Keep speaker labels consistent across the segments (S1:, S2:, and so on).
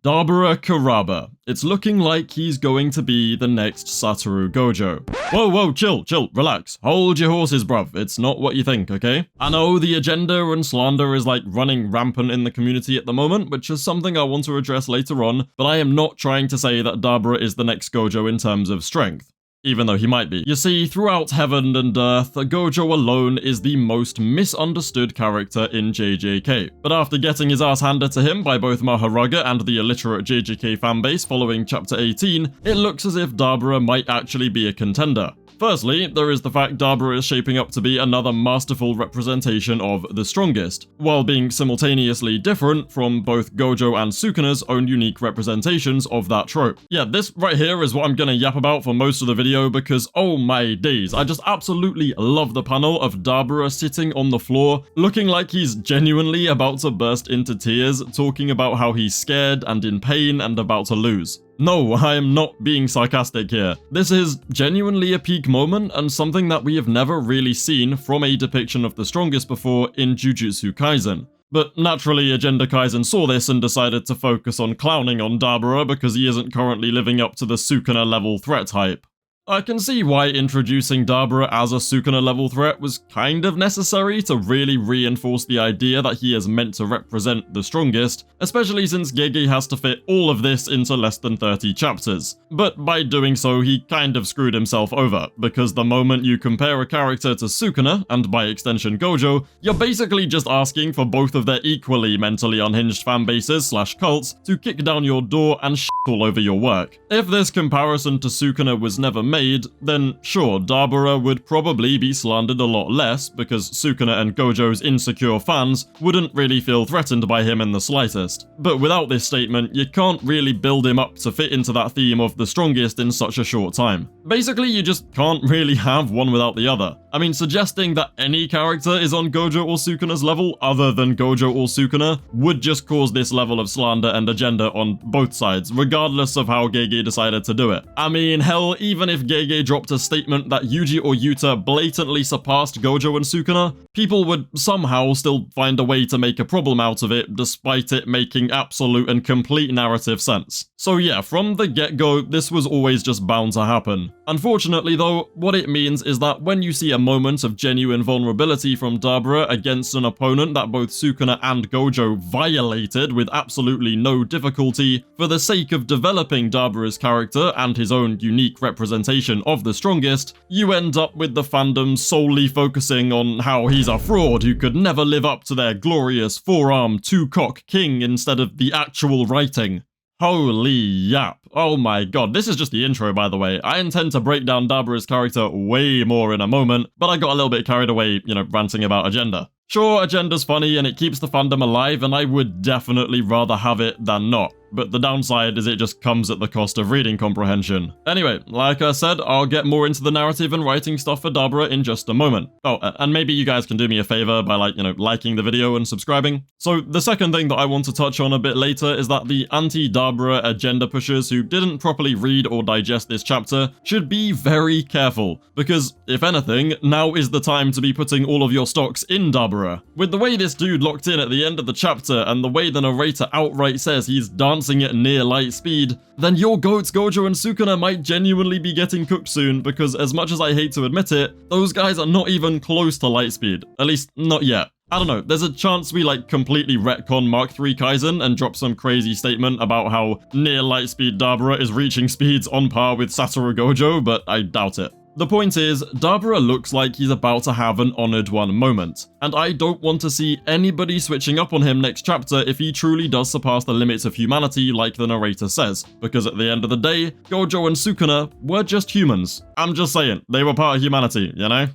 S1: Dabura Karaba. It's looking like he's going to be the next Satoru Gojo. Whoa, chill, relax. Hold your horses, bruv. It's not what you think, okay? I know the agenda and slander is like running rampant in the community at the moment, which is something I want to address later on, but I am not trying to say that Dabura is the next Gojo in terms of strength. Even though he might be. You see, throughout heaven and earth, Gojo alone is the most misunderstood character in JJK. But after getting his ass handed to him by both Mahoraga and the illiterate JJK fanbase following Chapter 18, it looks as if Dabura might actually be a contender. Firstly, there is the fact Dabura is shaping up to be another masterful representation of the strongest, while being simultaneously different from both Gojo and Sukuna's own unique representations of that trope. Yeah, this right here is what I'm gonna yap about for most of the video because oh my days, I just absolutely love the panel of Dabura sitting on the floor, looking like he's genuinely about to burst into tears, talking about how he's scared and in pain and about to lose. No, I am not being sarcastic here. This is genuinely a peak moment and something that we have never really seen from a depiction of the strongest before in Jujutsu Kaisen. But naturally, Agenda Kaisen saw this and decided to focus on clowning on Dabura because he isn't currently living up to the Sukuna level threat hype. I can see why introducing Dabura as a Sukuna level threat was kind of necessary to really reinforce the idea that he is meant to represent the strongest, especially since Gege has to fit all of this into less than 30 chapters. But by doing so, he kind of screwed himself over, because the moment you compare a character to Sukuna, and by extension Gojo, you're basically just asking for both of their equally mentally unhinged fanbases / cults to kick down your door and shit all over your work. If this comparison to Sukuna was never made, then sure, Dabura would probably be slandered a lot less because Sukuna and Gojo's insecure fans wouldn't really feel threatened by him in the slightest. But without this statement, you can't really build him up to fit into that theme of the strongest in such a short time. Basically, you just can't really have one without the other. I mean, suggesting that any character is on Gojo or Sukuna's level other than Gojo or Sukuna would just cause this level of slander and agenda on both sides, regardless of how Gege decided to do it. I mean, hell, even if Gege dropped a statement that Yuji or Yuta blatantly surpassed Gojo and Sukuna, people would somehow still find a way to make a problem out of it, despite it making absolute and complete narrative sense. So yeah, from the get-go, this was always just bound to happen. Unfortunately though, what it means is that when you see a moment of genuine vulnerability from Dabura against an opponent that both Sukuna and Gojo violated with absolutely no difficulty, for the sake of developing Dabura's character and his own unique representation of the strongest, you end up with the fandom solely focusing on how he's a fraud who could never live up to their glorious four-arm, two-cock king instead of the actual writing. Holy yap. Oh my god, this is just the intro by the way. I intend to break down Dabura's character way more in a moment, but I got a little bit carried away, ranting about agenda. Sure, agenda's funny and it keeps the fandom alive and I would definitely rather have it than not. But the downside is it just comes at the cost of reading comprehension. Anyway, like I said, I'll get more into the narrative and writing stuff for Dabura in just a moment. Oh, and maybe you guys can do me a favor by liking the video and subscribing. So the second thing that I want to touch on a bit later is that the anti-Dabura agenda pushers who didn't properly read or digest this chapter should be very careful, because if anything, now is the time to be putting all of your stocks in Dabura. With the way this dude locked in at the end of the chapter and the way the narrator outright says he's dancing at near light speed, then your goats Gojo and Sukuna might genuinely be getting cooked soon, because as much as I hate to admit it, those guys are not even close to light speed. At least, not yet. I don't know, there's a chance we completely retcon Mark III Kaisen and drop some crazy statement about how near light speed Dabura is reaching speeds on par with Satoru Gojo, but I doubt it. The point is, Dabura looks like he's about to have an honored one moment, and I don't want to see anybody switching up on him next chapter if he truly does surpass the limits of humanity like the narrator says, because at the end of the day, Gojo and Sukuna were just humans. I'm just saying, they were part of humanity, you know?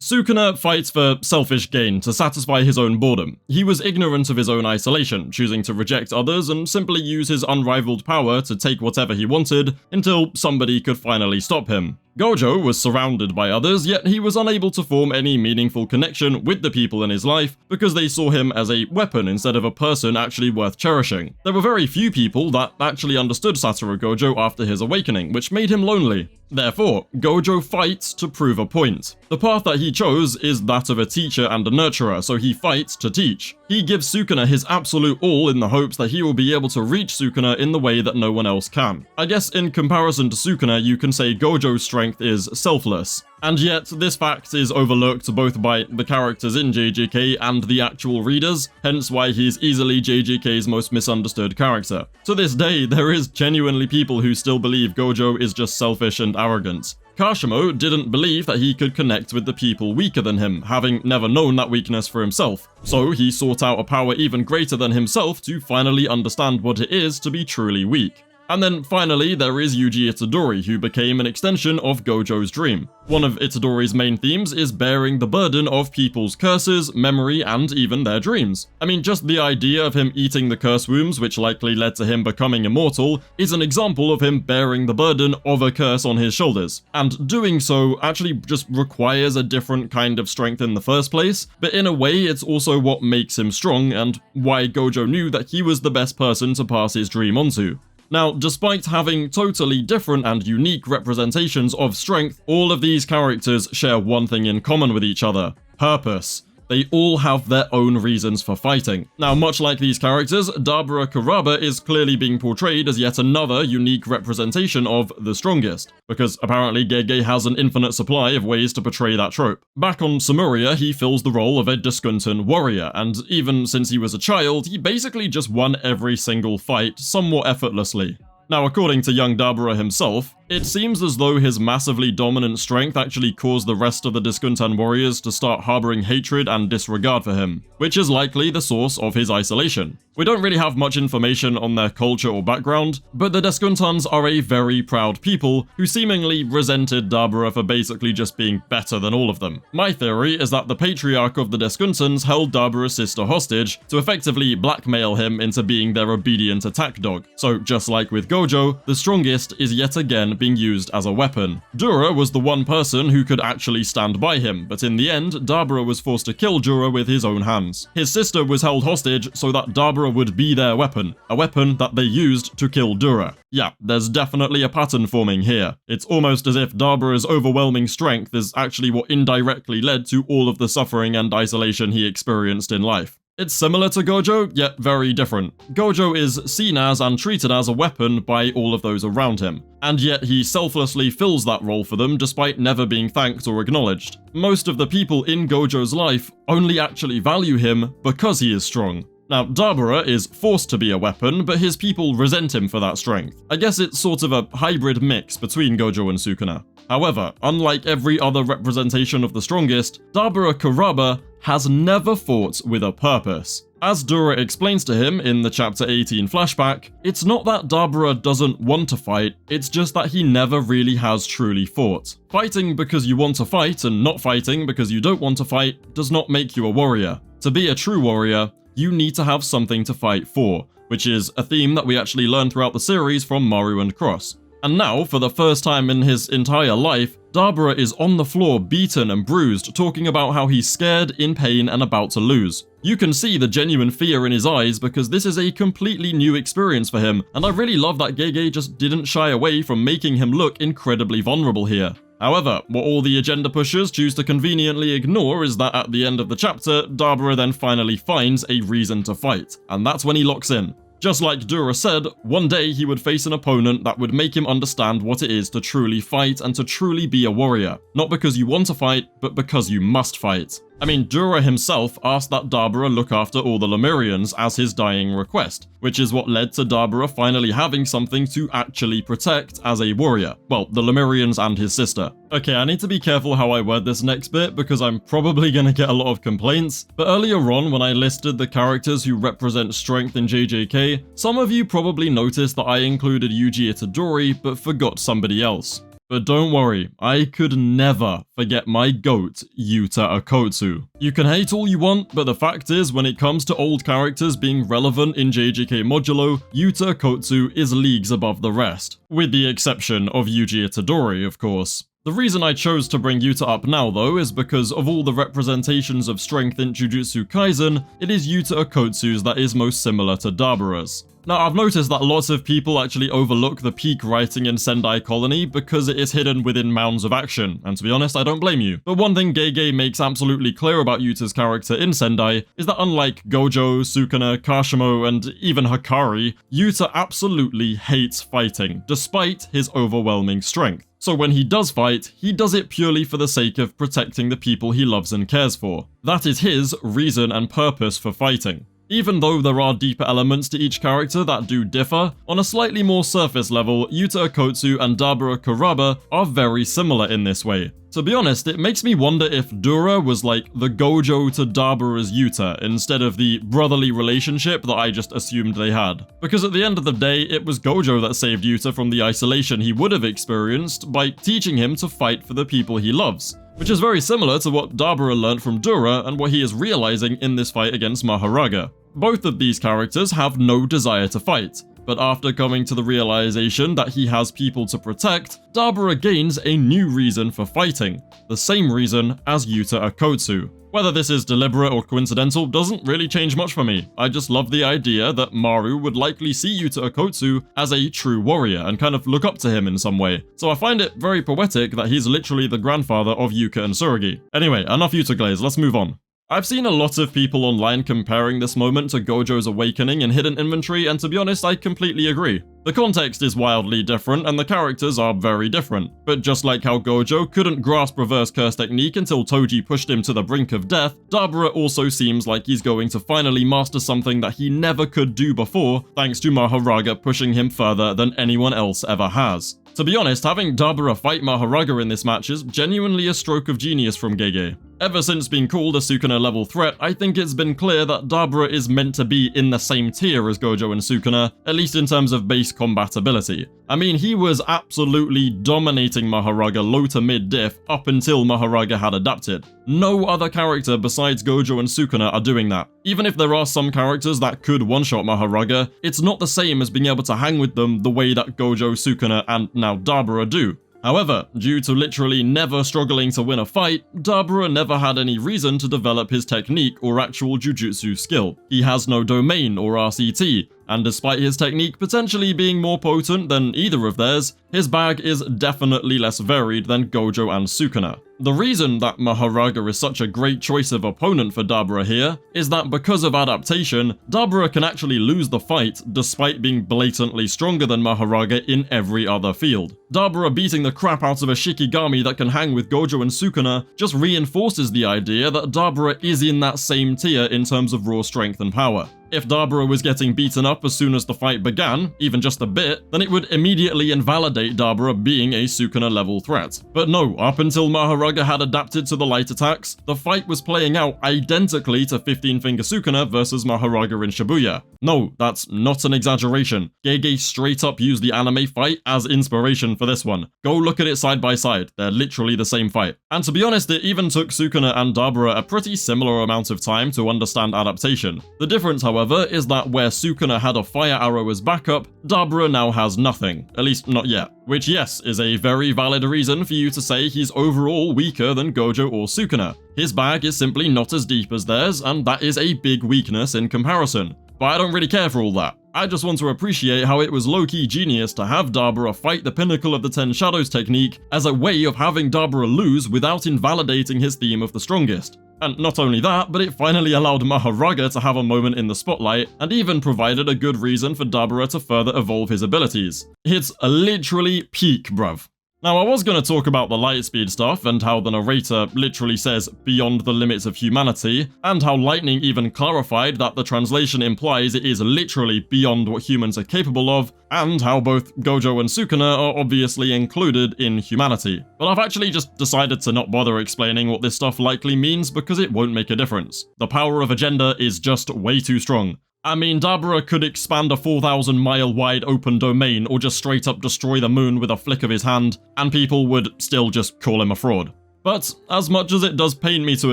S1: Sukuna fights for selfish gain to satisfy his own boredom. He was ignorant of his own isolation, choosing to reject others and simply use his unrivaled power to take whatever he wanted until somebody could finally stop him. Gojo was surrounded by others, yet he was unable to form any meaningful connection with the people in his life because they saw him as a weapon instead of a person actually worth cherishing. There were very few people that actually understood Satoru Gojo after his awakening, which made him lonely. Therefore, Gojo fights to prove a point. The path that he chose is that of a teacher and a nurturer, so he fights to teach. He gives Sukuna his absolute all in the hopes that he will be able to reach Sukuna in the way that no one else can. I guess in comparison to Sukuna, you can say Gojo's strength is selfless. And yet, this fact is overlooked both by the characters in JJK and the actual readers, hence why he's easily JJK's most misunderstood character. To this day, there is genuinely people who still believe Gojo is just selfish and arrogant. Kashimo didn't believe that he could connect with the people weaker than him, having never known that weakness for himself. So he sought out a power even greater than himself to finally understand what it is to be truly weak. And then finally, there is Yuji Itadori, who became an extension of Gojo's dream. One of Itadori's main themes is bearing the burden of people's curses, memory, and even their dreams. I mean, just the idea of him eating the curse wombs, which likely led to him becoming immortal, is an example of him bearing the burden of a curse on his shoulders. And doing so actually just requires a different kind of strength in the first place, but in a way, it's also what makes him strong and why Gojo knew that he was the best person to pass his dream onto. Now, despite having totally different and unique representations of strength, all of these characters share one thing in common with each other: purpose. They all have their own reasons for fighting. Now, much like these characters, Dabura Karaba is clearly being portrayed as yet another unique representation of the strongest, because apparently Gege has an infinite supply of ways to portray that trope. Back on Samuria, he fills the role of a Diskuntan warrior, and even since he was a child, he basically just won every single fight somewhat effortlessly. Now, according to young Dabura himself, it seems as though his massively dominant strength actually caused the rest of the Diskuntan warriors to start harboring hatred and disregard for him, which is likely the source of his isolation. We don't really have much information on their culture or background, but the Diskuntans are a very proud people who seemingly resented Dabura for basically just being better than all of them. My theory is that the patriarch of the Diskuntans held Dabura's sister hostage to effectively blackmail him into being their obedient attack dog. So just like with Gojo, the strongest is yet again being used as a weapon. Dura was the one person who could actually stand by him, but in the end, Dabura was forced to kill Dura with his own hands. His sister was held hostage so that Dabura would be their weapon, a weapon that they used to kill Dura. Yeah, there's definitely a pattern forming here. It's almost as if Dabura's overwhelming strength is actually what indirectly led to all of the suffering and isolation he experienced in life. It's similar to Gojo, yet very different. Gojo is seen as and treated as a weapon by all of those around him, and yet he selflessly fills that role for them despite never being thanked or acknowledged. Most of the people in Gojo's life only actually value him because he is strong. Now, Dabura is forced to be a weapon, but his people resent him for that strength. I guess it's sort of a hybrid mix between Gojo and Sukuna. However, unlike every other representation of the strongest, Dabura Karaba has never fought with a purpose. As Dura explains to him in the Chapter 18 flashback, it's not that Dabura doesn't want to fight, it's just that he never really has truly fought. Fighting because you want to fight and not fighting because you don't want to fight does not make you a warrior. To be a true warrior, you need to have something to fight for, which is a theme that we actually learn throughout the series from Maru and Cross. And now, for the first time in his entire life, Dabura is on the floor beaten and bruised, talking about how he's scared, in pain, and about to lose. You can see the genuine fear in his eyes because this is a completely new experience for him, and I really love that Gege just didn't shy away from making him look incredibly vulnerable here. However, what all the agenda pushers choose to conveniently ignore is that at the end of the chapter, Dabura then finally finds a reason to fight, and that's when he locks in. Just like Dura said, one day he would face an opponent that would make him understand what it is to truly fight and to truly be a warrior. Not because you want to fight, but because you must fight. I mean, Dura himself asked that Dabura look after all the Lemurians as his dying request, which is what led to Dabura finally having something to actually protect as a warrior. Well, the Lemurians and his sister. Okay, I need to be careful how I word this next bit because I'm probably gonna get a lot of complaints, but earlier on when I listed the characters who represent strength in JJK, some of you probably noticed that I included Yuji Itadori but forgot somebody else. But don't worry, I could never forget my goat, Yuta Okkotsu. You can hate all you want, but the fact is, when it comes to old characters being relevant in JJK Modulo, Yuta Okkotsu is leagues above the rest. With the exception of Yuji Itadori, of course. The reason I chose to bring Yuta up now though is because of all the representations of strength in Jujutsu Kaisen, it is Yuta Okkotsu's that is most similar to Dabura's. Now, I've noticed that lots of people actually overlook the peak writing in Sendai Colony because it is hidden within mounds of action, and to be honest, I don't blame you. But one thing Gege makes absolutely clear about Yuta's character in Sendai is that unlike Gojo, Sukuna, Kashimo, and even Hakari, Yuta absolutely hates fighting, despite his overwhelming strength. So when he does fight, he does it purely for the sake of protecting the people he loves and cares for. That is his reason and purpose for fighting. Even though there are deeper elements to each character that do differ, on a slightly more surface level, Yuta Okkotsu and Dabura Karaba are very similar in this way. To be honest, it makes me wonder if Dura was like the Gojo to Dabura's Yuta instead of the brotherly relationship that I just assumed they had. Because at the end of the day, it was Gojo that saved Yuta from the isolation he would have experienced by teaching him to fight for the people he loves. Which is very similar to what Dabura learned from Dura and what he is realizing in this fight against Mahoraga. Both of these characters have no desire to fight, but after coming to the realization that he has people to protect, Dabura gains a new reason for fighting, the same reason as Yuta Okkotsu. Whether this is deliberate or coincidental doesn't really change much for me. I just love the idea that Maru would likely see Yuta Okkotsu as a true warrior and kind of look up to him in some way. So I find it very poetic that he's literally the grandfather of Yuka and Tsurugi. Anyway, enough Yuta glaze, let's move on. I've seen a lot of people online comparing this moment to Gojo's awakening in Hidden Inventory, and to be honest, I completely agree. The context is wildly different, and the characters are very different. But just like how Gojo couldn't grasp reverse curse technique until Toji pushed him to the brink of death, Dabura also seems like he's going to finally master something that he never could do before, thanks to Mahoraga pushing him further than anyone else ever has. To be honest, having Dabura fight Mahoraga in this match is genuinely a stroke of genius from Gege. Ever since being called a Sukuna level threat, I think it's been clear that Dabura is meant to be in the same tier as Gojo and Sukuna, at least in terms of base combat ability. I mean, he was absolutely dominating Mahoraga low to mid diff up until Mahoraga had adapted. No other character besides Gojo and Sukuna are doing that. Even if there are some characters that could one-shot Mahoraga, it's not the same as being able to hang with them the way that Gojo, Sukuna, and now Dabura do. However, due to literally never struggling to win a fight, Dabura never had any reason to develop his technique or actual jujutsu skill. He has no domain or RCT, and despite his technique potentially being more potent than either of theirs, his bag is definitely less varied than Gojo and Sukuna. The reason that Mahoraga is such a great choice of opponent for Dabura here is that because of adaptation, Dabura can actually lose the fight despite being blatantly stronger than Mahoraga in every other field. Dabura beating the crap out of a Shikigami that can hang with Gojo and Sukuna just reinforces the idea that Dabura is in that same tier in terms of raw strength and power. If Dabura was getting beaten up as soon as the fight began, even just a bit, then it would immediately invalidate Dabura being a Sukuna level threat. But no, up until Mahoraga had adapted to the light attacks, the fight was playing out identically to 15-finger Sukuna versus Mahoraga in Shibuya. No, that's not an exaggeration. Gege straight up used the anime fight as inspiration for this one. Go look at it side by side, they're literally the same fight. And to be honest, it even took Sukuna and Dabura a pretty similar amount of time to understand adaptation. The difference, however, is that where Sukuna had a fire arrow as backup, Dabura now has nothing, at least not yet. Which, yes, is a very valid reason for you to say he's overall weaker than Gojo or Sukuna. His bag is simply not as deep as theirs, and that is a big weakness in comparison. But I don't really care for all that. I just want to appreciate how it was low-key genius to have Dabura fight the pinnacle of the 10 Shadows technique as a way of having Dabura lose without invalidating his theme of the strongest. And not only that, but it finally allowed Mahoraga to have a moment in the spotlight, and even provided a good reason for Dabura to further evolve his abilities. It's literally peak, bruv. Now, I was going to talk about the lightspeed stuff and how the narrator literally says beyond the limits of humanity, and how Lightning even clarified that the translation implies it is literally beyond what humans are capable of, and how both Gojo and Sukuna are obviously included in humanity. But I've actually just decided to not bother explaining what this stuff likely means because it won't make a difference. The power of a gender is just way too strong. I mean, Dabura could expand a 4,000-mile wide open domain or just straight up destroy the moon with a flick of his hand, and people would still just call him a fraud. But, as much as it does pain me to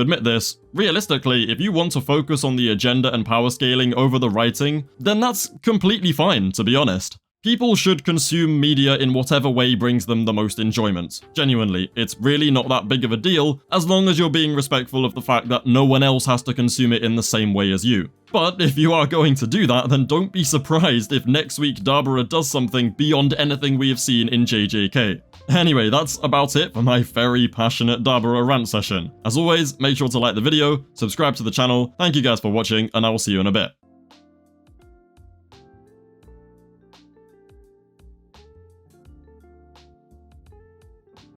S1: admit this, realistically, if you want to focus on the agenda and power scaling over the writing, then that's completely fine, to be honest. People should consume media in whatever way brings them the most enjoyment. Genuinely, it's really not that big of a deal, as long as you're being respectful of the fact that no one else has to consume it in the same way as you. But if you are going to do that, then don't be surprised if next week Dabura does something beyond anything we have seen in JJK. Anyway, that's about it for my very passionate Dabura rant session. As always, make sure to like the video, subscribe to the channel, thank you guys for watching, and I will see you in a bit.